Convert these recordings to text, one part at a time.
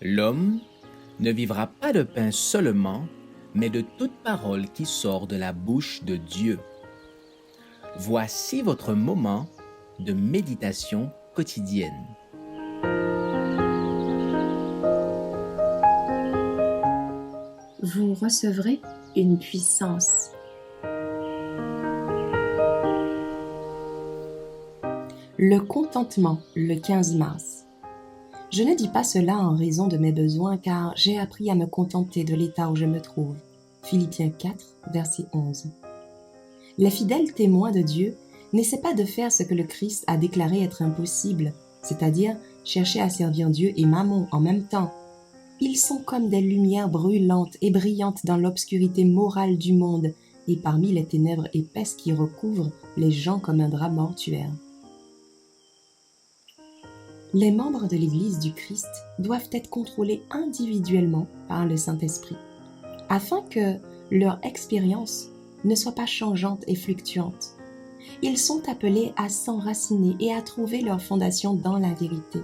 L'homme ne vivra pas de pain seulement, mais de toute parole qui sort de la bouche de Dieu. Voici votre moment de méditation quotidienne. Vous recevrez une puissance. Le contentement, le 15 mars. Je ne dis pas cela en raison de mes besoins, car j'ai appris à me contenter de l'état où je me trouve. Philippiens 4, verset 11. Les fidèles témoins de Dieu n'essaient pas de faire ce que le Christ a déclaré être impossible, c'est-à-dire chercher à servir Dieu et Mammon en même temps. Ils sont comme des lumières brûlantes et brillantes dans l'obscurité morale du monde et parmi les ténèbres épaisses qui recouvrent les gens comme un drap mortuaire. Les membres de l'Église du Christ doivent être contrôlés individuellement par le Saint-Esprit, afin que leur expérience ne soit pas changeante et fluctuante. Ils sont appelés à s'enraciner et à trouver leur fondation dans la vérité.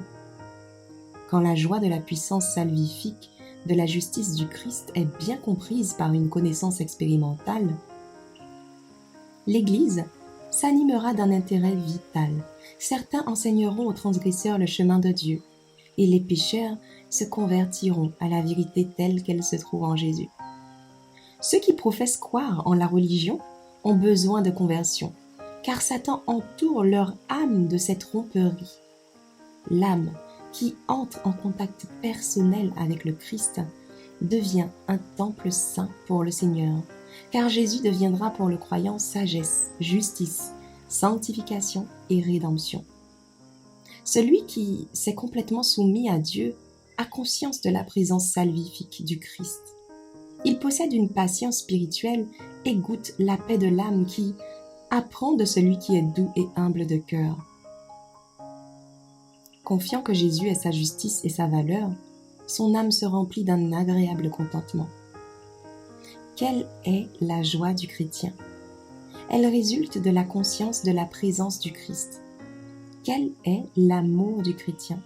Quand la joie de la puissance salvifique de la justice du Christ est bien comprise par une connaissance expérimentale, l'Église s'animera d'un intérêt vital. Certains enseigneront aux transgresseurs le chemin de Dieu, et les pécheurs se convertiront à la vérité telle qu'elle se trouve en Jésus. Ceux qui professent croire en la religion ont besoin de conversion, car Satan entoure leur âme de cette tromperie. L'âme qui entre en contact personnel avec le Christ devient un temple saint pour le Seigneur, car Jésus deviendra pour le croyant sagesse, justice, sanctification et rédemption. Celui qui s'est complètement soumis à Dieu a conscience de la présence salvifique du Christ. Il possède une patience spirituelle et goûte la paix de l'âme qui apprend de celui qui est doux et humble de cœur. Confiant que Jésus est sa justice et sa valeur, son âme se remplit d'un agréable contentement. Quelle est la joie du chrétien? Elle résulte de la conscience de la présence du Christ. Quel est l'amour du chrétien?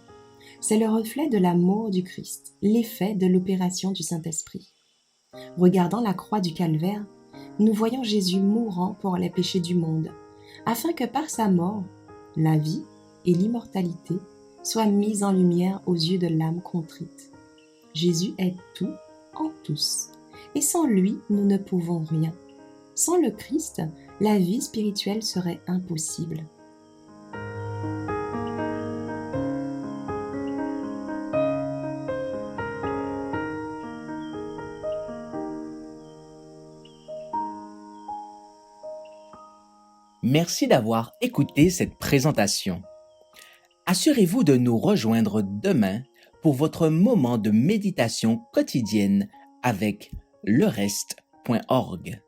C'est le reflet de l'amour du Christ, l'effet de l'opération du Saint-Esprit. Regardant la croix du Calvaire, nous voyons Jésus mourant pour les péchés du monde, afin que par sa mort, la vie et l'immortalité soient mises en lumière aux yeux de l'âme contrite. Jésus est tout en tous, et sans lui, nous ne pouvons rien. Sans le Christ, la vie spirituelle serait impossible. Merci d'avoir écouté cette présentation. Assurez-vous de nous rejoindre demain pour votre moment de méditation quotidienne avec lereste.org.